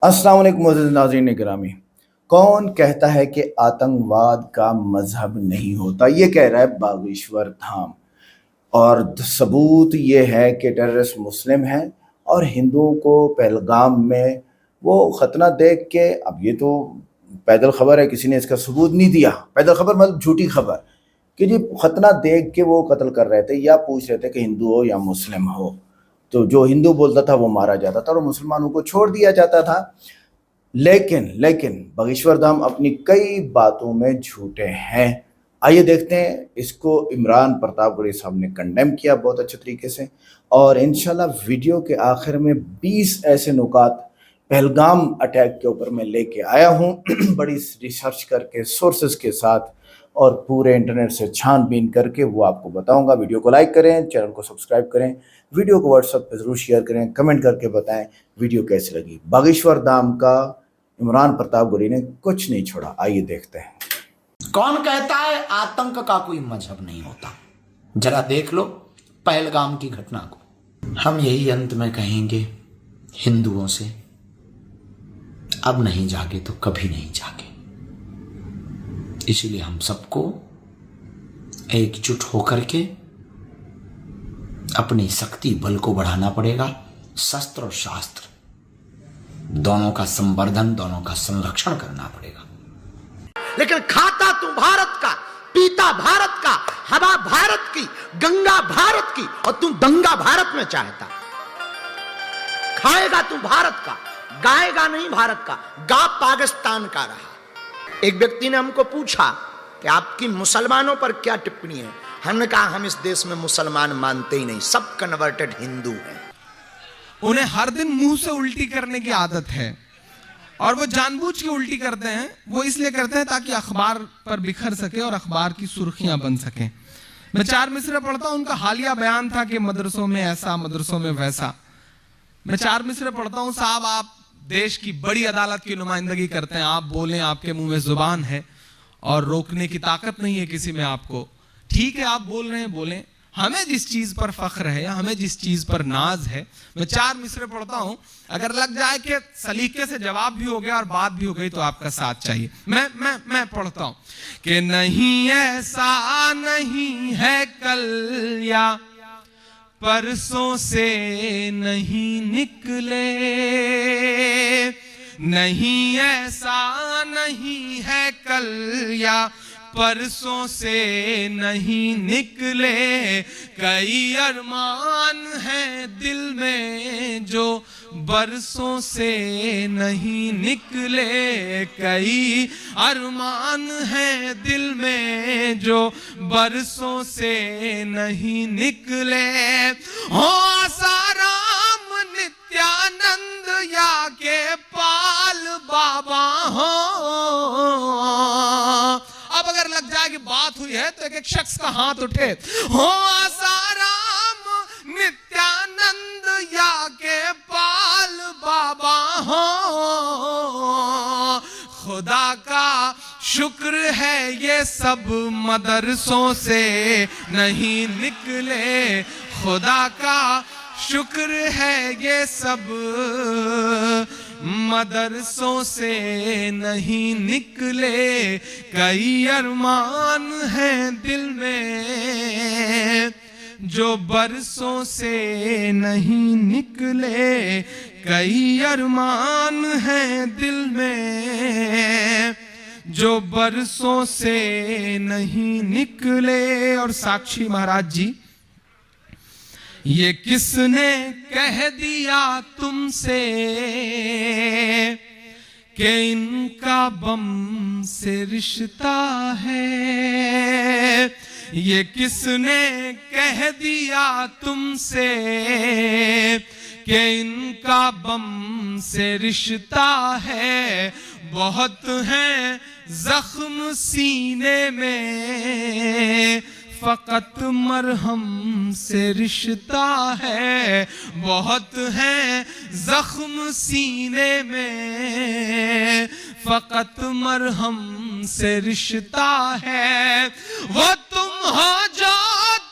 अस्सलाम वालेकुम मुअज़्ज़िज़ नाज़रीन गिरामी। कौन कहता है कि आतंकवाद का मज़हब नहीं होता? ये कह रहा है बागेश्वर धाम। और सबूत ये है कि टेररिस्ट मुस्लिम हैं और हिंदुओं को पहलगाम में वो खतना देख के, अब ये तो पैदल खबर है, किसी ने इसका सबूत नहीं दिया। पैदल खबर मतलब झूठी खबर कि जी खतना देख के वो कत्ल कर रहे थे या पूछ रहे थे कि हिंदू हो या मुस्लिम हो। तो जो हिंदू बोलता था वो मारा जाता था और मुसलमानों को छोड़ दिया जाता था। लेकिन बागेश्वर धाम अपनी कई बातों में झूठे हैं। आइए देखते हैं। इसको इमरान प्रतापगढ़ी साहब ने कंडेम किया बहुत अच्छे तरीके से, और इंशाल्लाह वीडियो के आखिर में 20 ऐसे नुकात पहलगाम अटैक के ऊपर मैं लेके आया हूँ बड़ी रिसर्च करके, सोर्सेज के साथ और पूरे इंटरनेट से छानबीन करके वो आपको बताऊंगा। वीडियो को लाइक करें, चैनल को सब्सक्राइब करें, वीडियो को व्हाट्सएप पे ज़रूर शेयर करें, कमेंट करके बताएं वीडियो कैसी लगी। बागेश्वर धाम का इमरान प्रतापगढ़ी ने कुछ नहीं छोड़ा। आइए देखते हैं। कौन कहता है आतंक का कोई मजहब नहीं होता? जरा देख लो पहलगाम की घटना को। हम यही अंत में कहेंगे हिंदुओं से, अब नहीं जागे तो कभी नहीं जागे। इसीलिए हम सबको एकजुट होकर के अपनी शक्ति बल को बढ़ाना पड़ेगा। शस्त्र और शास्त्र दोनों का संवर्धन, दोनों का संरक्षण करना पड़ेगा। लेकिन खाता तू भारत का, पीता भारत का, हवा भारत की, गंगा भारत की, और तू दंगा भारत में चाहता। खाएगा तू भारत का, गाएगा नहीं भारत का, गा पाकिस्तान का रहा। एक व्यक्ति ने हमको पूछा कि आपकी मुसलमानों पर क्या टिप्पणी है। हमने कहा हम इस देश में मुसलमान मानते ही नहीं, सब कन्वर्टेड हिंदू हैं। उन्हें हर दिन मुंह से उल्टी करने की आदत है और वो जानबूझ के उल्टी करते हैं। वो इसलिए करते हैं ताकि अखबार पर बिखर सके और अखबार की सुर्खियां बन सके। मैं 4 मिसरे पढ़ता हूं, उनका हालिया बयान था कि मदरसों में ऐसा, मदरसों में वैसा। मैं 4 मिसरे पढ़ता हूं, साहब आप देश की बड़ी अदालत की नुमाइंदगी करते हैं, आप बोलें, आपके मुंह में जुबान है और रोकने की ताकत नहीं है किसी में आपको। ठीक है, आप बोल रहे हैं, बोलें। हमें जिस चीज पर फख्र है या हमें जिस चीज पर नाज है, मैं 4 मिसरे पढ़ता हूं, अगर लग जाए कि सलीके से जवाब भी हो गया और बात भी हो गई तो आपका साथ चाहिए। मैं पढ़ता हूं कि नहीं ऐसा नहीं है कल या परसों से नहीं निकले, नहीं ऐसा नहीं है कल या परसों से नहीं निकले। कई अरमान हैं दिल में जो बरसों से नहीं निकले, कई अरमान हैं दिल में जो बरसों से नहीं निकले। हो आसाराम नित्यानंद या के पाल बाबा हो। अब अगर लग जाए कि बात हुई है तो एक शख्स का हाथ उठे। हो आसाराम नित्यानंद या के पाल बाबा हो। खुदा का शुक्र है ये सब मदरसों से नहीं निकले, खुदा का शुक्र है ये सब मदरसों से नहीं निकले। कई अरमान हैं दिल में जो बरसों से नहीं निकले, कई अरमान हैं दिल में जो बरसों से नहीं निकले। और साक्षी महाराज जी, ये किसने कह दिया तुमसे कि इनका बम से रिश्ता है? ये किसने कह दिया तुमसे कि इनका बम से रिश्ता है? बहुत हैं जख्म सीने में, फकत मरहम से रिश्ता है। बहुत हैं जख्म सीने में, फकत मरहम से रिश्ता है। वो तुम हो जो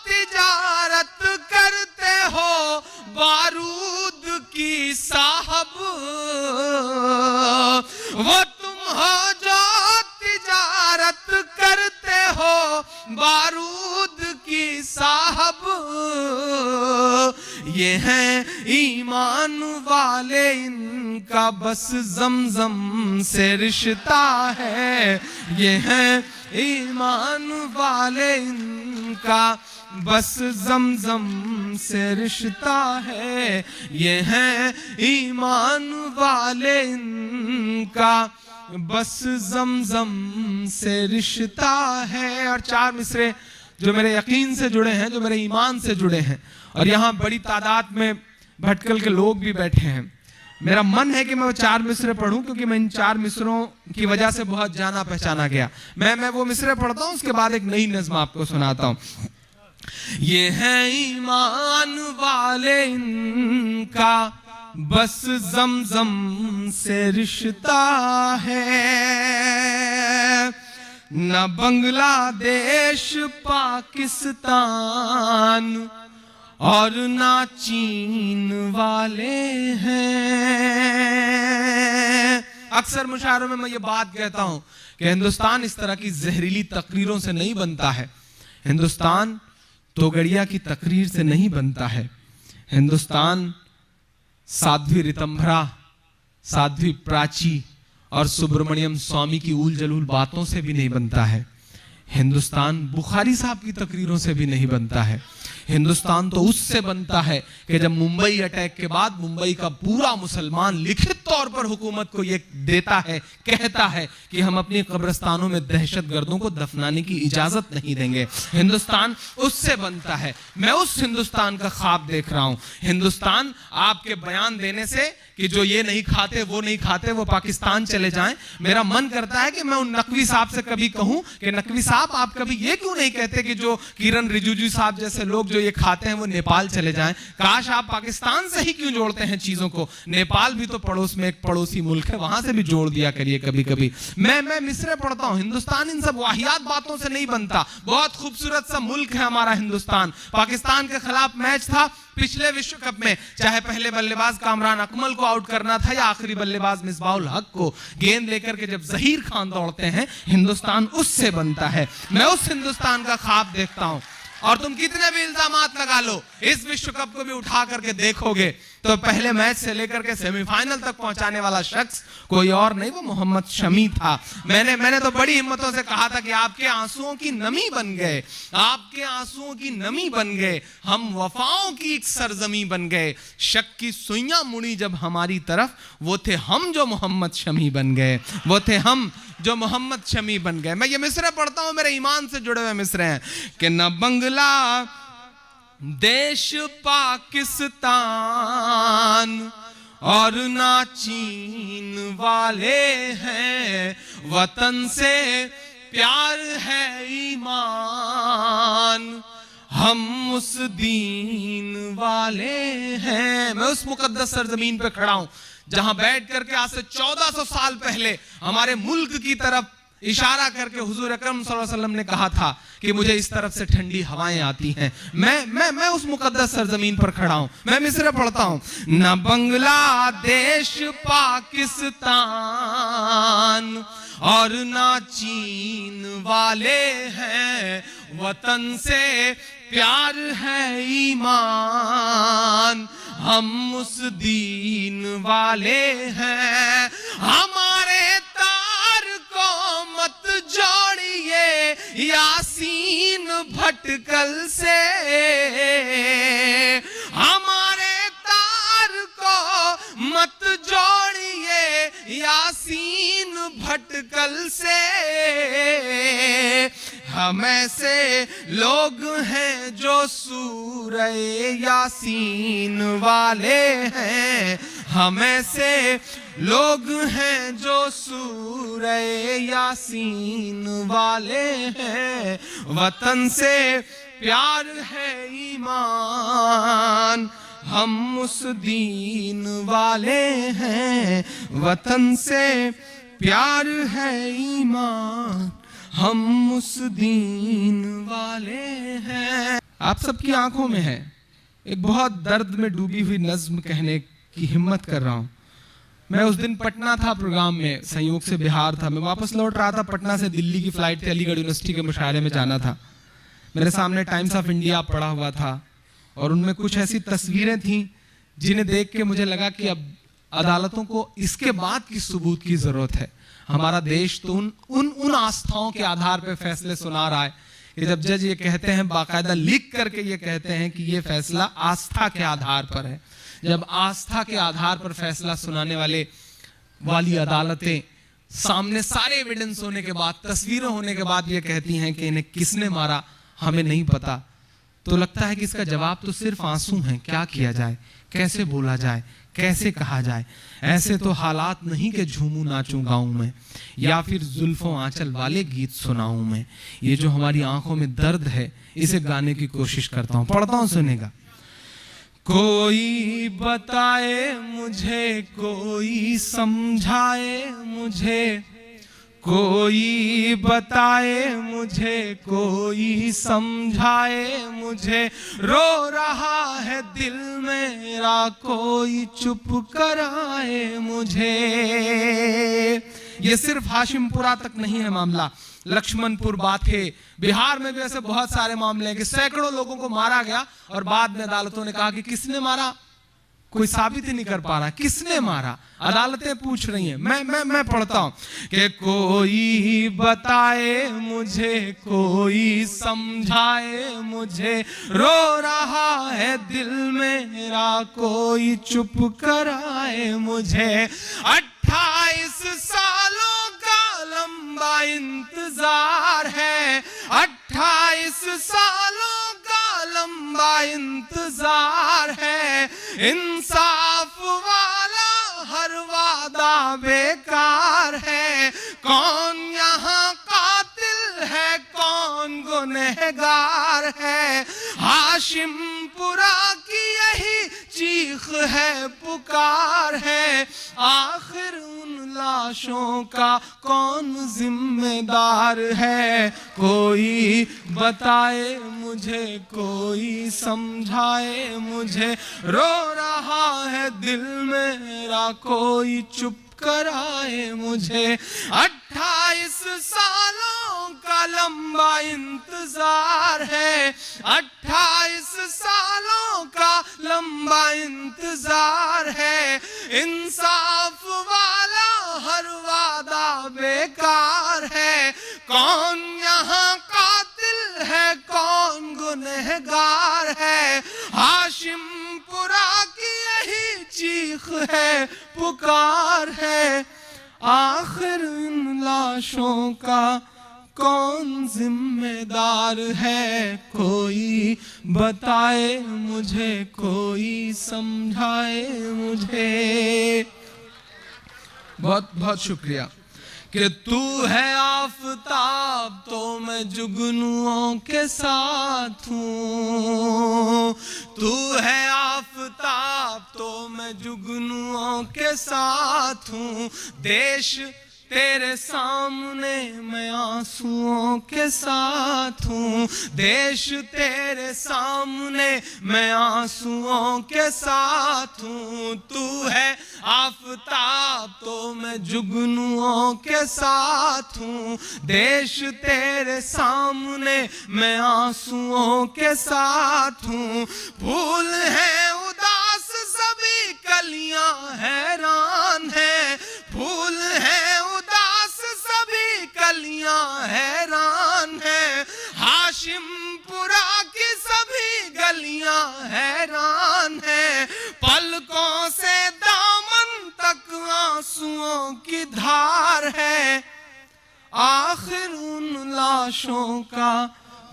तिजारत करते हो बारूद की साहब वो तुम हो जो तिजारत करते हो बारूद की साहब। ये हैं ईमान वाले, इनका बस जमजम से रिश्ता है। ये हैं ईमान वाले, इनका बस जमजम से रिश्ता है। ये हैं ईमान वाले, इनका बस जमजम से रिश्ता है। और 4 मिसरे जो मेरे यकीन से जुड़े हैं, जो मेरे ईमान से जुड़े हैं, और यहाँ बड़ी तादाद में भटकल के लोग भी बैठे हैं। मेरा मन है कि मैं वो 4 मिसरे पढ़ूं, क्योंकि मैं इन 4 मिसरों की वजह से बहुत जाना पहचाना गया। मैं वो मिसरे पढ़ता हूं, उसके बाद एक नई नज़्म आपको सुनाता हूं। ये है ईमान वाले, इनका बस जमजम से रिश्ता है। न बांग्लादेश पाकिस्तान और ना चीन वाले हैं। अक्सर मुशायरों में मैं ये बात कहता हूं कि हिंदुस्तान इस तरह की जहरीली तकरीरों से नहीं बनता है। हिंदुस्तान तोगड़िया की तकरीर से नहीं बनता है। हिंदुस्तान साध्वी रितंभरा, साध्वी प्राची और सुब्रमण्यम स्वामी की ऊल जलूल बातों से भी नहीं बनता है। हिंदुस्तान बुखारी साहब की तकरीरों से भी नहीं बनता है। हिंदुस्तान तो उससे बनता है कि जब मुंबई अटैक के बाद मुंबई का पूरा मुसलमान लिखित तौर पर हुकूमत को यह देता है, कहता है कि हम अपनी कब्रिस्तानों में दहशतगर्दों को दफनाने की इजाजत नहीं देंगे। हिंदुस्तान उससे बनता है। मैं उस हिंदुस्तान का ख्वाब देख रहा हूं। हिंदुस्तान आपके बयान देने से कि जो ये नहीं खाते वो नहीं खाते, वो पाकिस्तान चले जाएं, मेरा मन करता है कि मैं उन नकवी साहब से कभी कहूं कि नकवी साहब आप कभी ये क्यों नहीं कहते कि जो किरण रिजिजू साहब जैसे लोग जो ये खाते हैं वो नेपाल चले जाएं। काश आप पाकिस्तान से ही क्यों जोड़ते हैं चीजों को। नेपाल भी तो पड़ोस में एक पड़ोसी मुल्क है, वहां से भी जोड़ दिया करिए कभी कभी। मैं मिसरे पढ़ता हूं। हिंदुस्तान इन सब वाहियात बातों से नहीं बनता। बहुत खूबसूरत सा मुल्क है हमारा हिंदुस्तान। पाकिस्तान के खिलाफ मैच था पिछले विश्व कप में, चाहे पहले बल्लेबाज कामरान अकमल को आउट करना था या आखिरी बल्लेबाज मिसबाहुल हक को, गेंद लेकर के जब जहीर खान दौड़ते हैं, हिंदुस्तान उससे बनता है। मैं उस हिंदुस्तान का ख्वाब देखता हूं। और तुम कितने भी इल्जामात लगा लो, इस विश्व कप को भी उठा करके देखोगे तो पहले मैच से लेकर के सेमीफाइनल तक पहुंचाने वाला शख्स कोई और नहीं, वो मोहम्मद शमी था। मैंने तो बड़ी हिम्मतों से कहा था कि आपके आंसुओं की नमी बन गए, आपके आंसुओं की नमी बन गए, हम वफाओं की एक सरजमी बन गए। शक की सुइयां मुड़ी जब हमारी तरफ, वो थे हम जो मोहम्मद शमी बन गए, वो थे हम जो मोहम्मद शमी बन गए। मैं ये मिसरे पढ़ता हूं, मेरे ईमान से जुड़े हुए मिसरे हैं कि न बंगला देश पाकिस्तान और ना चीन वाले हैं, वतन से प्यार है ईमान, हम उस दीन वाले हैं। मैं उस मुकद्दस सरजमीन पे खड़ा हूं जहां बैठ करके आज से 1400 साल पहले हमारे मुल्क की तरफ इशारा करके हुजूर अकरम सल्लल्लाहु अलैहि वसल्लम ने कहा था कि मुझे इस तरफ से ठंडी हवाएं आती हैं। मैं उस मुकद्दस सरजमीन पर खड़ा हूं। मैं मिसरे पढ़ता हूं। न बांग्लादेश पाकिस्तान और ना चीन वाले हैं, वतन से प्यार है ईमान, हम उस दीन वाले हैं। हमारे तार को मत जोड़िए यासीन भटकल से, हमारे तार को मत जोड़िए यासीन भटकल से। हम ऐसे लोग हैं जो सूरह यासीन वाले हैं, हम ऐसे लोग हैं जो सूरह यासीन वाले हैं, वतन से प्यार है ईमान, हम उस दीन वाले हैं, वतन से प्यार है ईमान, हम उस दीन वाले हैं। आप सबकी आंखों में है, एक बहुत दर्द में डूबी हुई नज्म कहने की हिम्मत कर रहा हूं। मैं उस दिन पटना था प्रोग्राम में, संयोग से बिहार था, मैं वापस लौट रहा था पटना से, दिल्ली की फ्लाइट थी, अलीगढ़ यूनिवर्सिटी के मुशायरे में जाना था। मेरे सामने टाइम्स ऑफ इंडिया पड़ा हुआ था और उनमें कुछ ऐसी तस्वीरें थी जिन्हें देख के मुझे लगा कि अब अदालतों को इसके बाद की सबूत की जरूरत है। हमारा देश तो उन आस्थाओं के आधार पर फैसले सुना रहा है कि जब जज ये कहते हैं, बाकायदा लिख करके ये कहते हैं कि ये फैसला आस्था के आधार पर है, जब आस्था के आधार पर फैसला सुनाने वाली अदालतें सामने सारे एविडेंस होने के बाद, तस्वीरें होने के बाद ये कहती हैं कि इन्हें किसने मारा हमें नहीं पता, तो लगता है कि इसका जवाब तो सिर्फ आंसू है। क्या किया जाए, कैसे बोला जाए, कैसे कहा जाए? ऐसे तो हालात नहीं कि झूमू नाचूं गाऊं मैं, या फिर जुल्फों आंचल वाले गीत सुनाऊं मैं। ये जो हमारी आंखों में दर्द है, इसे गाने की कोशिश करता हूं, पढ़ता हूं, सुनेगा। कोई बताए मुझे, कोई समझाए मुझे, कोई बताए मुझे, कोई समझाए मुझे, रो रहा है दिल मेरा, कोई चुप कराए मुझे। ये सिर्फ हाशिमपुरा तक नहीं है मामला, लक्ष्मणपुर, बाथे, बिहार में भी ऐसे बहुत सारे मामले हैं कि सैकड़ों लोगों को मारा गया और बाद में अदालतों ने कहा कि किसने मारा, कोई साबित ही नहीं कर पा रहा किसने मारा। अदालतें पूछ रही हैं, मैं पढ़ता हूं कि कोई बताए मुझे, कोई समझाए मुझे, रो रहा है दिल मेरा, कोई चुप कराए मुझे। 28 सालों का लंबा इंतजार है, 28 सालों का लंबा इंतजार है, इंसाफ वाला हर वादा बेकार है। कौन यहाँ कातिल है, कौन गुनहगार है, हाशिमपुरा की यही चीख है, पुकार है। आखिर उन लाशों का कौन जिम्मेदार है, कोई बताए मुझे, कोई समझाए मुझे, रो रहा है दिल मेरा, कोई चुप कराए मुझे। 28 सालों का लंबा इंतजार है, 28 सालों का लंबा इंतजार है, इंसाफ वाला हर वादा बेकार है। कौन यहाँ कातिल है, कौन गुनहगार है, हाशिमपुरा की यही चीख है, पुकार है। आखिर इन लाशों का कौन जिम्मेदार है, कोई बताए मुझे, कोई समझाए मुझे। बहुत बहुत शुक्रिया। कि तू है आफताब तो मैं जुगनुओं के साथ हूँ, तू है आफताब तो मैं जुगनुओं के साथ हूँ। देश तेरे सामने मैं आंसुओं के साथ हूँ, देश तेरे सामने मैं आंसुओं के साथ हूँ। तू है आफताब तो मैं जुगनुओं के साथ हूँ, देश तेरे सामने मैं आंसुओं के साथ हूँ। फूल है उदास सभी कलियां हैरान है, फूल है उदास सभी कलियां हैरान है, हाशिमपुरा की सभी गलियां हैरान है। पलकों से दामन तक आंसुओं की धार है, आखिर उन लाशों का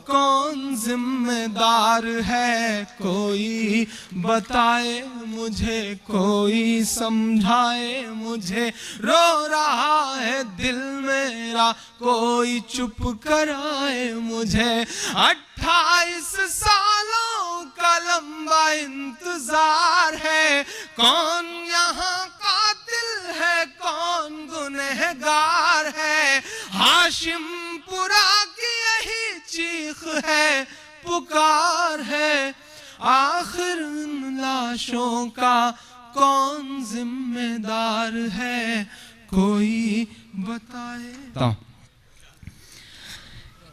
कौन जिम्मेदार है, कोई बताए मुझे, कोई समझाए मुझे। रो रहा है दिल मेरा, कोई चुप कराए मुझे। 28 सालों का लंबा इंतजार है, कौन यहाँ कातिल है, कौन गुनहगार है, हाशिमपुरा की यही चीख है, पुकार है। आखिर उन लाशों का कौन जिम्मेदार है कोई बताए। तो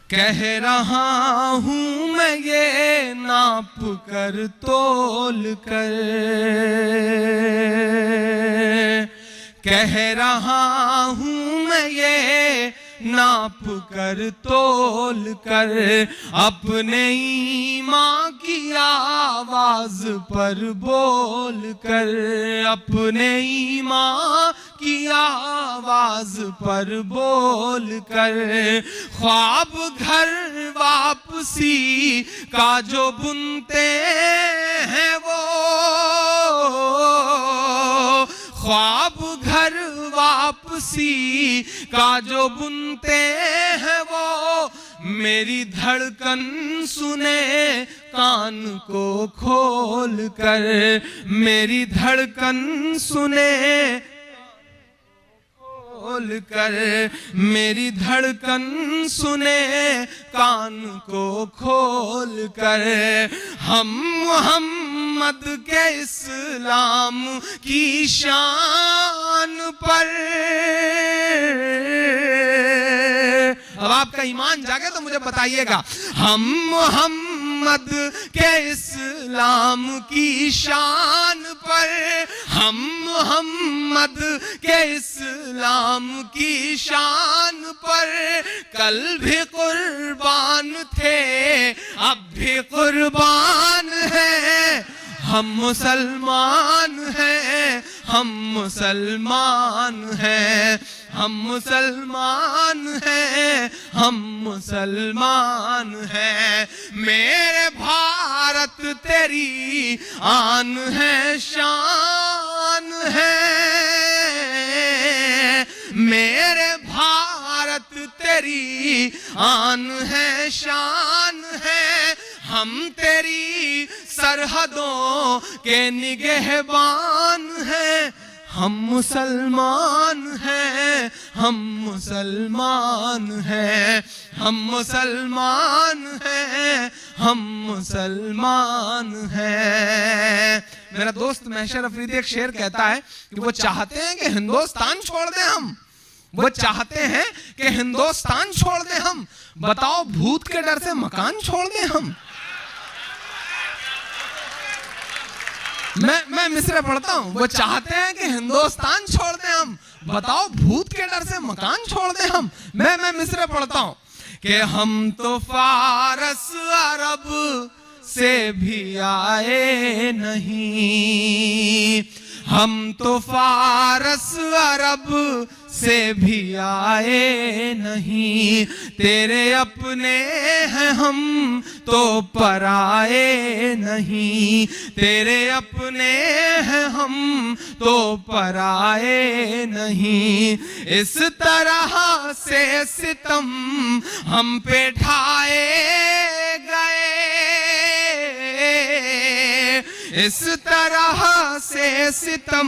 कह रहा हूं मैं ये नाप कर तोल कर, कह रहा हूं मैं ये नाप कर तोल कर, अपने ईमान की आवाज पर बोल कर, अपने ईमान की आवाज पर बोल कर, ख्वाब घर वापसी का जो बुनते हैं वो, ख्वाब घर वापसी का जो बुनते हैं वो, मेरी धड़कन सुने कान को खोल कर, मेरी धड़कन सुने खोल कर, मेरी धड़कन सुने कान को खोल कर, हम मोहम्मद के इस्लाम की शान पर। अब आपका ईमान जागे तो मुझे बताइएगा, हम मोहम्मद के इस्लाम की शान पर, हम मोहम्मद के इस्लाम की शान पर, कल भी कुर्बान थे अब भी कुर्बान हैं, हम मुसलमान हैं, हम मुसलमान हैं, हम मुसलमान हैं, हम मुसलमान हैं। मेरे भारत तेरी आन है शान है, मेरे भारत तेरी आन है शान है, हम तेरी सरहदों के निगहबान हैं, हम मुसलमान हैं, हम मुसलमान हैं, हम मुसलमान हैं, हम मुसलमान हैं। मेरा दोस्त महशर अफरीदी एक शेर कहता है कि वो चाहते हैं कि हिंदुस्तान छोड़ दें हम, वो चाहते हैं कि हिंदुस्तान छोड़ दें हम, बताओ भूत के डर से मकान छोड़ दें हम। मैं मिसरे पढ़ता हूं, वो चाहते हैं कि हिंदुस्तान छोड़ दें हम, बताओ भूत के डर से मकान छोड़ दें हम। मैं मिसरे पढ़ता हूं कि हम तो फारस अरब से भी आए नहीं, हम तो फारस अरब से भी आए नहीं, तेरे अपने हैं हम तो पराए नहीं, तेरे अपने हैं हम तो पराए नहीं, इस तरह से सितम हम पे ढाए गए, इस तरह से सितम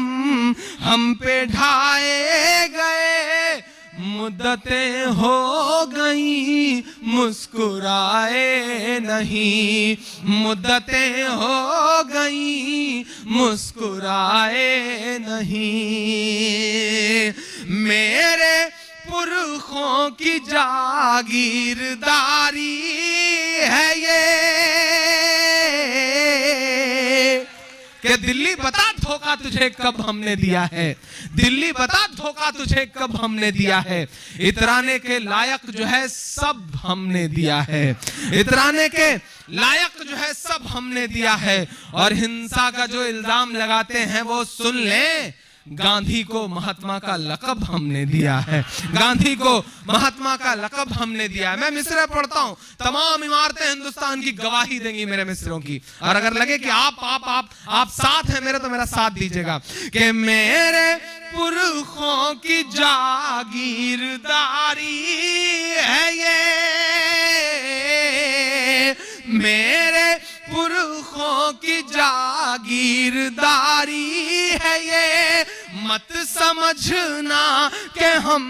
हम पे ढाए गए, मुद्दतें हो गई मुस्कुराए नहीं, मुद्दतें हो गई मुस्कुराए नहीं, मेरे पुरखों की जागीरदारी है ये कि दिल्ली बता धोखा तुझे कब हमने दिया है, दिल्ली बता धोखा तुझे कब हमने दिया है, इतराने के लायक जो है सब हमने दिया है, इतराने के लायक जो है सब हमने दिया है। और हिंसा का जो इल्जाम लगाते हैं वो सुन लें, गांधी को महात्मा का लक़ब हमने दिया है, गांधी को महात्मा का लक़ब हमने दिया है। मैं मिसरे पढ़ता हूं, तमाम इमारतें हिंदुस्तान की गवाही देंगी मेरे मिसरों की, और अगर लगे कि आप साथ हैं मेरे तो मेरा साथ दीजिएगा कि मेरे पुरखों की जागीरदारी है ये, मेरे पुरखों की जागीरदारी है ये, मत समझना कि हम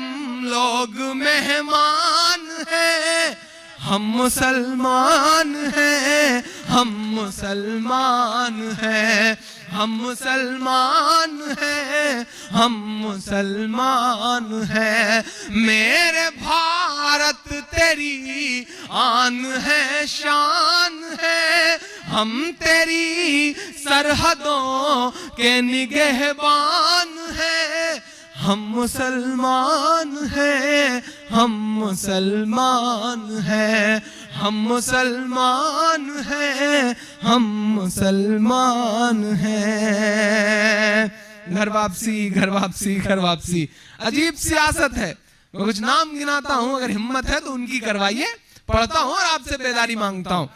लोग मेहमान हैं, हम मुसलमान हैं, हम मुसलमान हैं, हम मुसलमान हैं, हम मुसलमान हैं। मेरे भारत तेरी आन है, शान है, हम तेरी सरहदों के निगहबान हैं। हम मुसलमान हैं, हम मुसलमान हैं, हम मुसलमान हैं, हम मुसलमान हैं। घर वापसी, घर वापसी, घर वापसी। अजीब सियासत है। मैं कुछ नाम गिनाता हूं, अगर हिम्मत है तो उनकी करवाइए। पढ़ता हूं और आपसे बेदारी मांगता हूं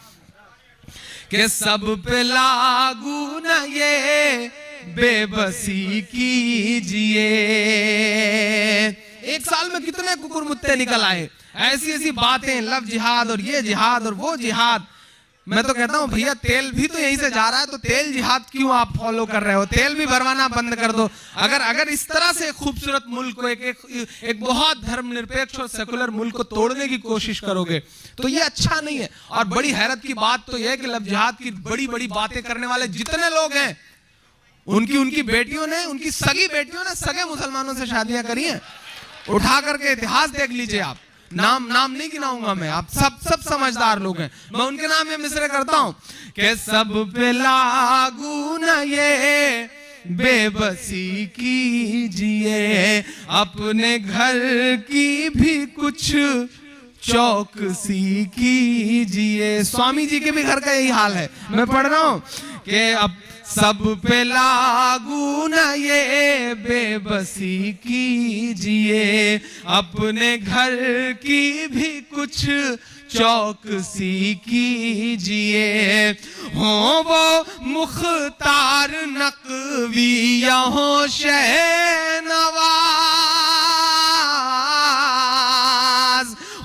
कि सब पे लागू न ये बेबसी कीजिए। एक साल में कितने कुकुर मुत्ते निकल आए, ऐसी ऐसी बातें, लव जिहाद और ये जिहाद और वो जिहाद। मैं तो कहता हूं भैया तेल भी तो यहीं से जा रहा है, तो तेल जिहाद क्यों आप फॉलो कर रहे हो? तेल भी भरवाना बंद कर दो। अगर इस तरह से खूबसूरत मुल्क को एक बहुत धर्मनिरपेक्ष और सेकुलर मुल्क को तोड़ने की कोशिश करोगे तो ये अच्छा नहीं है। और बड़ी हैरत की बात तो यह है कि लव जिहाद की बड़ी बड़ी बातें करने वाले जितने लोग हैं, उनकी बेटियों ने, उनकी सगी बेटियों ने सगे मुसलमानों से शादियां करी हैं। उठा करके इतिहास देख लीजिए आप। नाम नहीं गिनाऊंगा मैं, आप सब समझदार लोग हैं। मैं उनके नाम में मिसरे करता हूं कि सब पे लागू न ये बेबसी कीजिए, अपने घर की भी कुछ चौकसी कीजिए। स्वामी जी के भी घर का यही हाल है। मैं पढ़ रहा हूं कि अब सब पे लागू न ये बेबसी कीजिए, अपने घर की भी कुछ चौकसी कीजिए। हो वो मुख्तार नकवी या हो शहनवाज,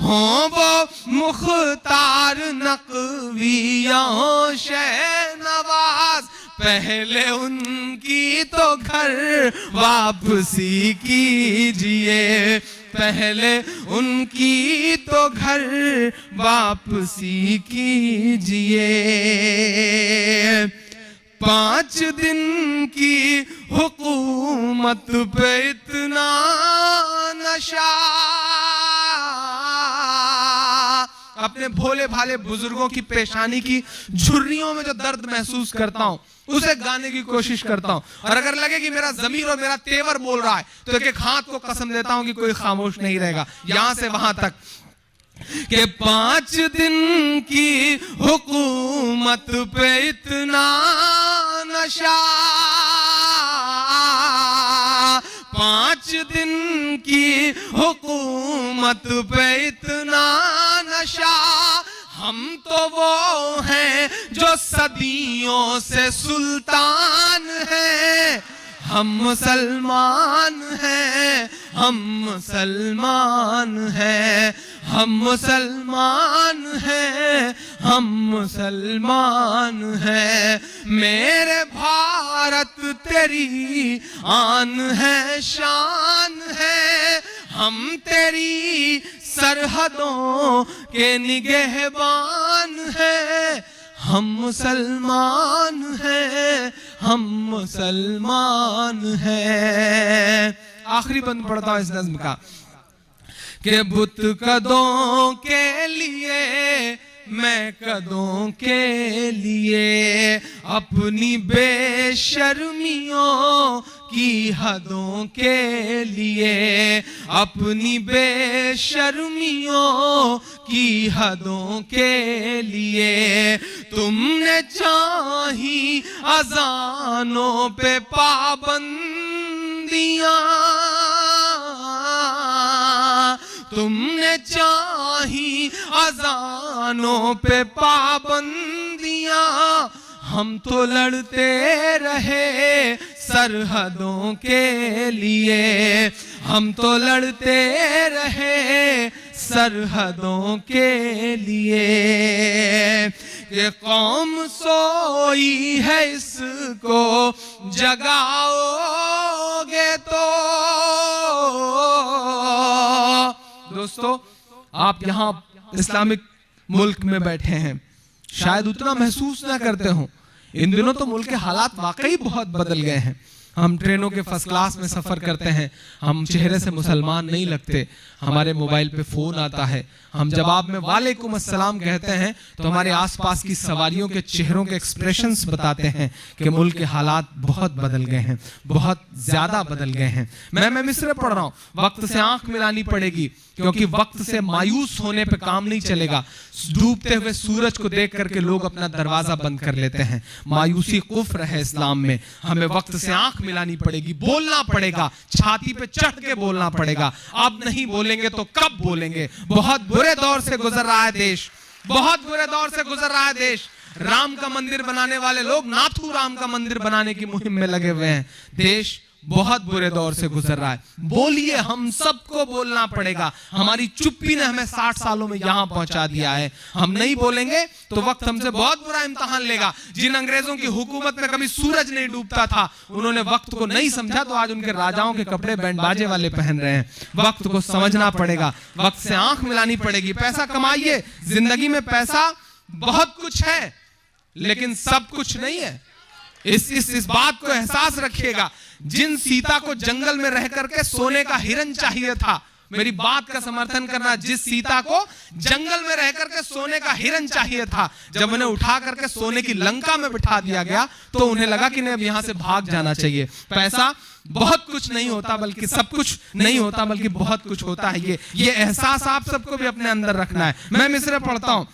हो वो मुख्तार नकवी या हो शहनवाज, पहले उनकी तो घर वापसी कीजिए, पहले उनकी तो घर वापसी कीजिए। 5 दिन की हुकूमत पे इतना नशा, अपने भोले भाले बुजुर्गों की पेशानी की झुर्रियों में जो दर्द महसूस करता हूं उसे गाने की कोशिश करता हूं। और अगर लगे कि मेरा ज़मीर और मेरा तेवर बोल रहा है तो एक हाथ को कसम देता हूं कि कोई खामोश नहीं रहेगा। यहां से वहां तक कि 5 दिन की हुकूमत पे इतना नशा, 5 दिन की हुकूमत पे इतना नशा, हम तो वो हैं जो सदियों से सुल्तान हैं। हम मुसलमान हैं, हम मुसलमान हैं, हम मुसलमान हैं, हम मुसलमान हैं। मेरे भारत तेरी आन है, शान है, हम तेरी सरहदों के निगहबान हैं। हम मुसलमान हैं, हम मुसलमान हैं। आखिरी बंद पढ़ता हूं इस नज्म का कि बुत कदों के लिए, मैं कदों के लिए, अपनी बेशर्मियों की हदों के लिए, अपनी बेशर्मियों की हदों के लिए, तुमने चाही अजानों पे पाबंदियां, तुमने चाही अजानों पे पाबंदियां, हम तो लड़ते रहे सरहदों के लिए, हम तो लड़ते रहे सरहदों के लिए। ये कौम सोई है इसको जगाओगे तो। दोस्तों, आप यहाँ इस्लामिक मुल्क में बैठे हैं, शायद उतना महसूस ना करते हो। इन दिनों तो मुल्क के हालात वाकई बहुत बदल गए हैं। हम ट्रेनों के फर्स्ट क्लास में सफर करते हैं, हम चेहरे से मुसलमान नहीं लगते, हमारे मोबाइल पे फोन आता है, हम जवाब में वालेकुम अस्सलाम कहते हैं तो हमारे आसपास की सवारियों के चेहरों के एक्सप्रेशंस बताते हैं कि मुल्क के हालात बहुत बदल गए हैं, बहुत ज्यादा बदल गए हैं। मैं मिस्र पढ़ रहा हूँ, वक्त से आंख मिलानी पड़ेगी, क्योंकि वक्त से मायूस होने पे काम नहीं चलेगा। डूबते हुए सूरज को देख करके लोग अपना दरवाजा बंद कर लेते हैं। मायूसी कुफ्र है इस्लाम में। हमें वक्त से आंख मिलानी पड़ेगी, बोलना पड़ेगा, छाती पे चढ़ के बोलना पड़ेगा। अब नहीं बोलेंगे तो कब बोलेंगे? बहुत बुरे दौर से गुजर रहा है देश, बहुत बुरे दौर से गुजर रहा है देश। राम का मंदिर बनाने वाले लोग नाथू राम का मंदिर बनाने की मुहिम में लगे हुए हैं। देश बहुत बुरे दौर से गुजर रहा है। बोलिए, हम सबको बोलना पड़ेगा। हमारी चुप्पी ने हमें 60 सालों में यहां पहुंचा दिया है। हम नहीं बोलेंगे तो वक्त हमसे बहुत बुरा इम्तिहान लेगा। जिन अंग्रेजों की हुकूमत में कभी सूरज नहीं डूबता था, उन्होंने वक्त को नहीं समझा तो आज उनके राजाओं के कपड़े बैंड बाजे वाले पहन रहे हैं। वक्त को समझना पड़ेगा, वक्त से आंख मिलानी पड़ेगी। पैसा कमाइए, जिंदगी में पैसा बहुत कुछ है लेकिन सब कुछ नहीं है। इस बात को एहसास रखिएगा। जिन सीता को जंगल में रह करके सोने का हिरन चाहिए था, मेरी बात का समर्थन करना, जिस सीता को जंगल में रह करके सोने का हिरन चाहिए था, जब उन्हें उठा करके सोने की लंका में बिठा दिया गया तो उन्हें लगा कि नहीं, अब यहां से भाग जाना चाहिए। पैसा बहुत कुछ नहीं होता, बल्कि सब कुछ नहीं होता, बल्कि बहुत कुछ होता है। ये एहसास आप सबको भी अपने अंदर रखना है। मैं मिसरे पढ़ता हूं।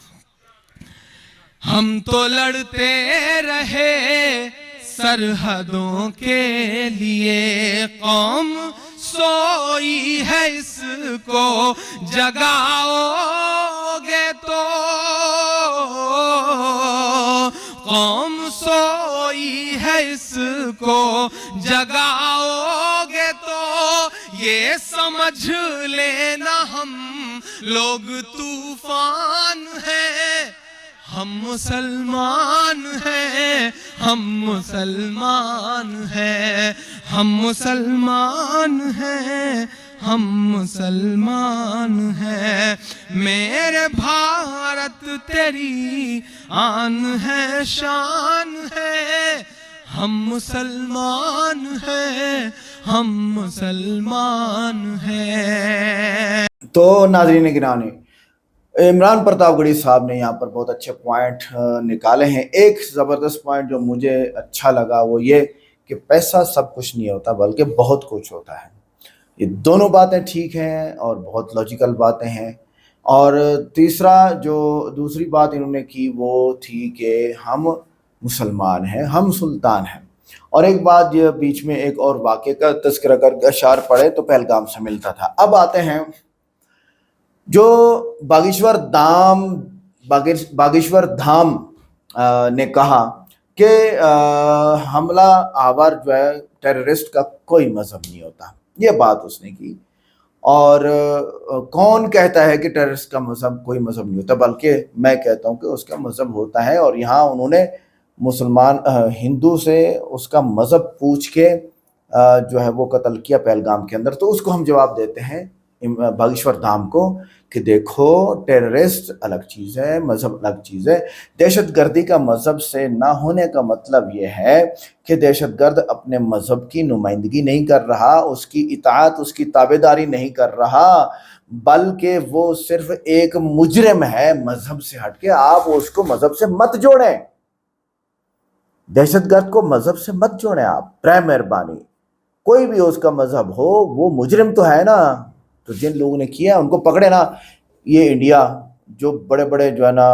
हम तो लड़ते रहे सरहदों के लिए, कौम सोई है इसको जगाओगे तो, कौम सोई है इसको जगाओगे तो, ये समझ लेना हम लोग तूफान हैं। हम मुसलमान हैं, हम मुसलमान हैं, हम मुसलमान हैं, हम मुसलमान हैं। मेरे भारत तेरी आन है, शान है। हम मुसलमान हैं, हम मुसलमान हैं। तो नाज़रीन गिरामी, इमरान प्रतापगढ़ी साहब ने यहाँ पर बहुत अच्छे पॉइंट निकाले हैं। एक ज़बरदस्त पॉइंट जो मुझे अच्छा लगा वो ये कि पैसा सब कुछ नहीं होता बल्कि बहुत कुछ होता है। ये दोनों बातें ठीक हैं और बहुत लॉजिकल बातें हैं। और तीसरा जो दूसरी बात इन्होंने की वो थी कि हम मुसलमान हैं, हम सुल्तान हैं। और एक बात ये बीच में एक और वाक़े का तज़किरा करके अशार पढ़े तो पहलगाम से मिलता था। अब आते हैं जो बागेश्वर धाम ने कहा कि हमला आवर जो है टेररिस्ट का कोई मज़हब नहीं होता, ये बात उसने की। और कौन कहता है कि टेररिस्ट का मज़हब कोई मज़हब नहीं होता, बल्कि मैं कहता हूँ कि उसका मज़हब होता है। और यहाँ उन्होंने मुसलमान हिंदू से उसका मज़हब पूछ के जो है वो कत्ल किया पहलगाम के अंदर। तो उसको हम जवाब देते हैं बागेश्वर धाम को कि देखो, टेररिस्ट अलग चीज़ है, मज़हब अलग चीज़ है। दहशतगर्दी का मज़हब से ना होने का मतलब ये है कि दहशतगर्द अपने मज़हब की नुमाइंदगी नहीं कर रहा, उसकी इताअत, उसकी ताबेदारी नहीं कर रहा, बल्कि वो सिर्फ एक मुजरिम है मज़हब से हटके। आप उसको मज़हब से मत जोड़ें, दहशतगर्द को मज़हब से मत जोड़ें आप, बर मेहरबानी। कोई भी उसका मज़हब हो, वो मुजरिम तो है ना। तो जिन लोगों ने किया उनको पकड़े ना। ये इंडिया जो बड़े बड़े जो है ना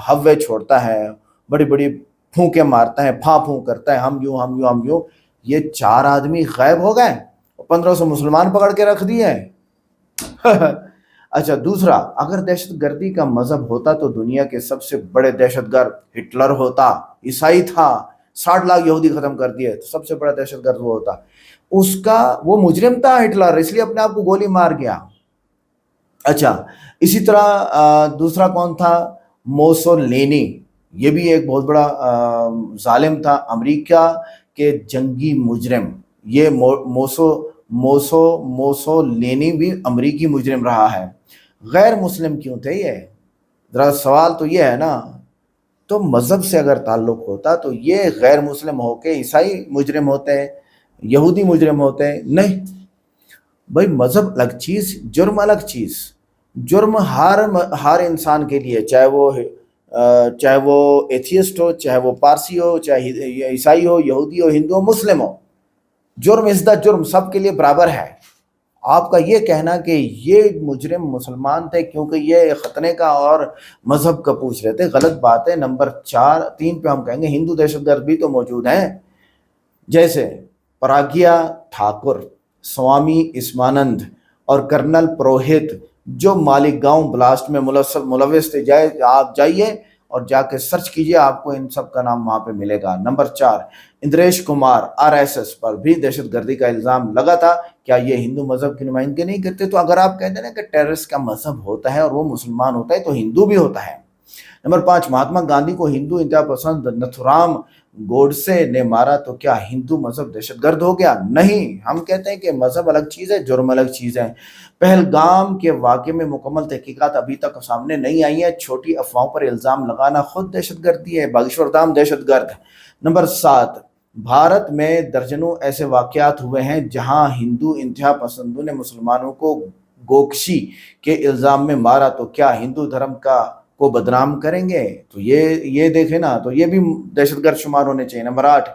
हव्वे छोड़ता है, बड़ी बड़ी फूंके मारता है, फूं करता है, हम यूं हम यूं हम यूं, ये 4 आदमी गायब हो गए और 1500 मुसलमान पकड़ के रख दिए हैं। अच्छा, दूसरा, अगर दहशतगर्दी का मजहब होता तो दुनिया के सबसे बड़े दहशतगर्द हिटलर होता। ईसाई था, 60 लाख यहूदी खत्म कर दिए, तो सबसे बड़ा दहशतगर्द वो होता। उसका वो मुजरिम था हिटलर, इसलिए अपने आप को गोली मार गया। अच्छा, इसी तरह दूसरा कौन था? मोसोलिनी। ये भी एक बहुत बड़ा जालिम था, अमेरिका के जंगी मुजरिम। ये मोसोलिनी भी अमेरिकी मुजरिम रहा है। गैर मुस्लिम क्यों थे ये? जरा सवाल तो ये है ना। तो मजहब से अगर ताल्लुक होता तो ये गैर मुस्लिम होके ईसाई मुजरिम होते हैं, यहूदी मुजरिम होते हैं? नहीं भाई, मजहब अलग चीज, जुर्म अलग चीज। जुर्म हर इंसान के लिए, चाहे वो एथियस्ट हो, चाहे वो पारसी हो, चाहे ईसाई हो, यहूदी हो, हिंदू हो, मुस्लिम हो, जुर्म इज द जुर्म, सबके लिए बराबर है। आपका ये कहना कि ये मुजरिम मुसलमान थे क्योंकि ये खतने का और मजहब का पूछ रहे थे, गलत बात है। नंबर 3 पे हम कहेंगे हिंदू दहशतगर्द भी तो मौजूद हैं, जैसे परागिया ठाकुर, स्वामी इस्मानंद और कर्नल पुरोहित, जो मालिगांव ब्लास्ट में मुलविस थे। आप जाइए और जाके सर्च कीजिए, आपको इन सब का नाम वहां पे मिलेगा। नंबर 4, इंद्रेश कुमार, आरएसएस पर भी दहशतगर्दी का इल्जाम लगा था। क्या ये हिंदू मजहब की नुमाइंदगी नहीं करते? तो अगर आप कहते हैं ना कि टेररिस्ट का मजहब होता है और वो मुसलमान होता है, तो हिंदू भी होता है। नंबर 5, महात्मा गांधी को हिंदू इंतहा पसंद नथुराम गोडसे ने मारा, तो क्या हिंदू मजहब दहशतगर्द हो गया? नहीं, हम कहते हैं कि मजहब अलग चीज है, जुर्म अलग चीज है। पहलगाम के वाक़े में मुकम्मल तहकीकात अभी तक सामने नहीं आई है, छोटी अफवाहों पर इल्जाम लगाना खुद दहशतगर्दी है, बागेश्वर धाम दहशतगर्द। नंबर 7, भारत में दर्जनों ऐसे वाकयात हुए हैं जहां हिंदू इंतहा पसंदों ने मुसलमानों को गोकशी के इल्जाम में मारा, तो क्या हिंदू धर्म को बदनाम करेंगे? तो ये देखें ना, तो ये भी दहशतगर्द शुमार होने चाहिए। नंबर 8,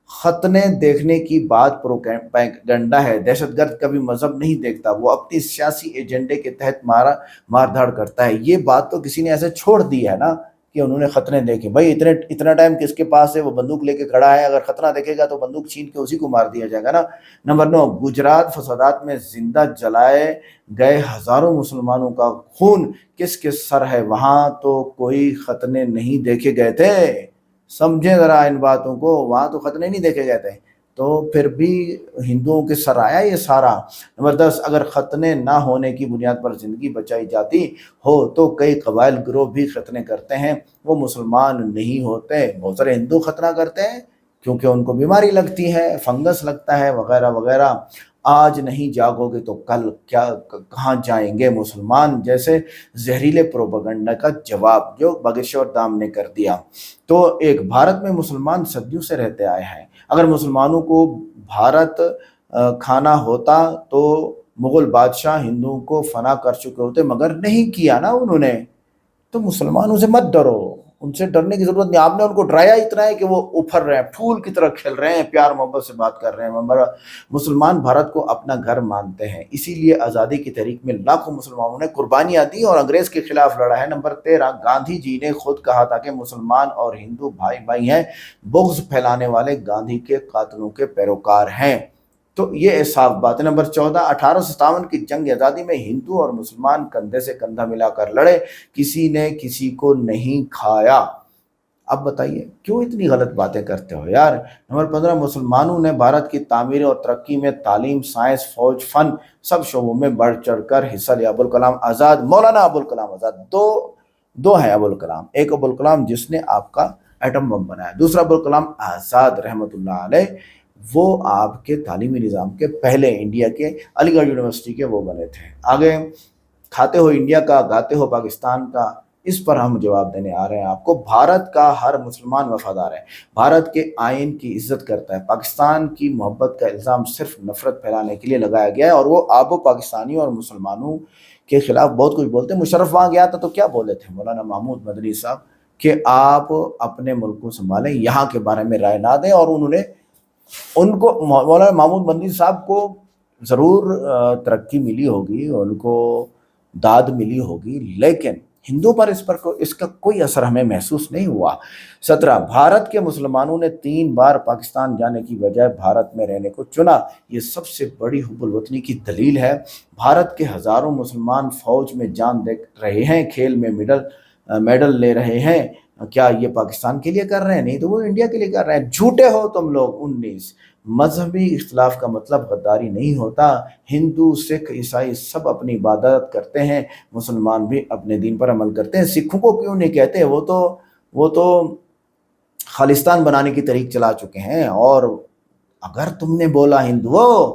खतने देखने की बात प्रोपेगेंडा है। दहशतगर्द कभी मजहब नहीं देखता, वो अपनी सियासी एजेंडे के तहत मारधाड़ करता है। ये बात तो किसी ने ऐसे छोड़ दी है ना कि उन्होंने खतने देखे। भाई इतना टाइम किसके पास है? वो बंदूक लेके खड़ा है, अगर खतना देखेगा तो बंदूक छीन के उसी को मार दिया जाएगा ना। नंबर 9, गुजरात फसादात में जिंदा जलाए गए हजारों मुसलमानों का खून किस किस सर है? वहां तो कोई खतने नहीं देखे गए थे, समझे जरा इन बातों को, वहां तो खतने नहीं देखे गए थे, तो फिर भी हिंदुओं के सर आया ये सारा। नंबर 10, अगर खतने ना होने की बुनियाद पर जिंदगी बचाई जाती हो तो कई कबाइल गिरोह भी खतने करते हैं, वो मुसलमान नहीं होते। बहुत सारे हिंदू खतना करते हैं क्योंकि उनको बीमारी लगती है, फंगस लगता है, वगैरह वगैरह। आज नहीं जागोगे तो कल क्या कहाँ जाएंगे मुसलमान, जैसे जहरीले प्रोपेगेंडा का जवाब जो बागेश्वर धाम ने कर दिया। तो एक, भारत में मुसलमान सदियों से रहते आए हैं, अगर मुसलमानों को भारत खाना होता तो मुगल बादशाह हिंदुओं को फना कर चुके होते, मगर नहीं किया ना उन्होंने। तो मुसलमानों से मत डरो, उनसे डरने की जरूरत नहीं। आपने उनको डराया इतना है कि वो उफर रहे हैं, फूल की तरह खेल रहे हैं, प्यार मोहब्बत से बात कर रहे हैं। मगर मुसलमान भारत को अपना घर मानते हैं, इसीलिए आज़ादी की तहरीक में लाखों मुसलमानों ने कुर्बानियां दी और अंग्रेज के खिलाफ लड़ा है। नंबर 13, गांधी जी ने खुद कहा था कि मुसलमान और हिंदू भाई भाई हैं, बुग़्ज़ फैलाने वाले गांधी के कातलों के पैरोकार हैं। तो ये साफ बात है। नंबर 14, 1857 की जंग आज़ादी में हिंदू और मुसलमान कंधे से कंधा मिलाकर लड़े, किसी ने किसी को नहीं खाया। अब बताइए क्यों इतनी गलत बातें करते हो यार। नंबर 15, मुसलमानों ने भारत की तामीर और तरक्की में तालीम, साइंस, फौज, फन सब शोबों में बढ़ चढ़कर हिस्सा लिया। अबुल कलाम आज़ाद, मौलाना अबुल कलाम आज़ाद, दो है अबुल कलाम। एक अबुल कलाम जिसने आपका एटम बम बनाया, दूसरा अबुल कलाम आज़ाद रहमतुल्लाह अलैह, वो आपके तालीमी निज़ाम के पहले इंडिया के अलीगढ़ यूनिवर्सिटी के वो बने थे। आगे, खाते हो इंडिया का, गाते हो पाकिस्तान का, इस पर हम जवाब देने आ रहे हैं आपको। भारत का हर मुसलमान वफादार है, भारत के आइन की इज्जत करता है। पाकिस्तान की मोहब्बत का इल्ज़ाम सिर्फ नफरत फैलाने के लिए लगाया गया है और वो आबो पाकिस्तानी और मुसलमानों के खिलाफ बहुत कुछ बोलते हैं। मुशर्रफ वहाँ गया था तो क्या बोले थे मौलाना महमूद मदनी साहब कि आप अपने मुल्क को संभालें, यहाँ के बारे में राय ना दें। और उनको मौलाना महमूद मदनी साहब को ज़रूर तरक्की मिली होगी, उनको दाद मिली होगी, लेकिन हिंदुओं पर इसका कोई असर हमें महसूस नहीं हुआ। 17, भारत के मुसलमानों ने 3 बार पाकिस्तान जाने की बजाय भारत में रहने को चुना, ये सबसे बड़ी हुब्बुल वतनी की दलील है। भारत के हज़ारों मुसलमान फौज में जान दे रहे हैं, खेल में मेडल ले रहे हैं, क्या ये पाकिस्तान के लिए कर रहे हैं? नहीं, तो वो इंडिया के लिए कर रहे हैं। झूठे हो तुम लोग। 19, मजहबी इख्तिलाफ का मतलब गद्दारी नहीं होता। हिंदू, सिख, ईसाई सब अपनी इबादत करते हैं, मुसलमान भी अपने दीन पर अमल करते हैं। सिखों को क्यों नहीं कहते? वो तो खालिस्तान बनाने की तरीक चला चुके हैं। और अगर तुमने बोला हिंदुओं,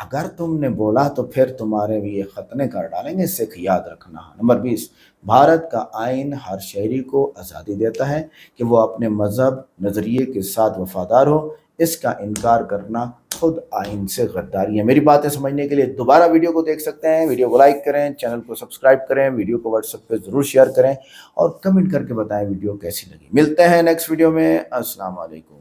अगर तुमने बोला तो फिर तुम्हारे भी ये खतने कर डालेंगे, सिख याद रखना। नंबर 20, भारत का आइन हर शहरी को आज़ादी देता है कि वो अपने मज़हब नज़रिए के साथ वफादार हो। इसका इनकार करना खुद आइन से गद्दारी है। मेरी बातें समझने के लिए दोबारा वीडियो को देख सकते हैं। वीडियो को लाइक करें, चैनल को सब्सक्राइब करें, वीडियो को व्हाट्सएप पे ज़रूर शेयर करें और कमेंट करके बताएं वीडियो कैसी लगी। मिलते हैं नेक्स्ट वीडियो में। अस्सलाम वालेकुम।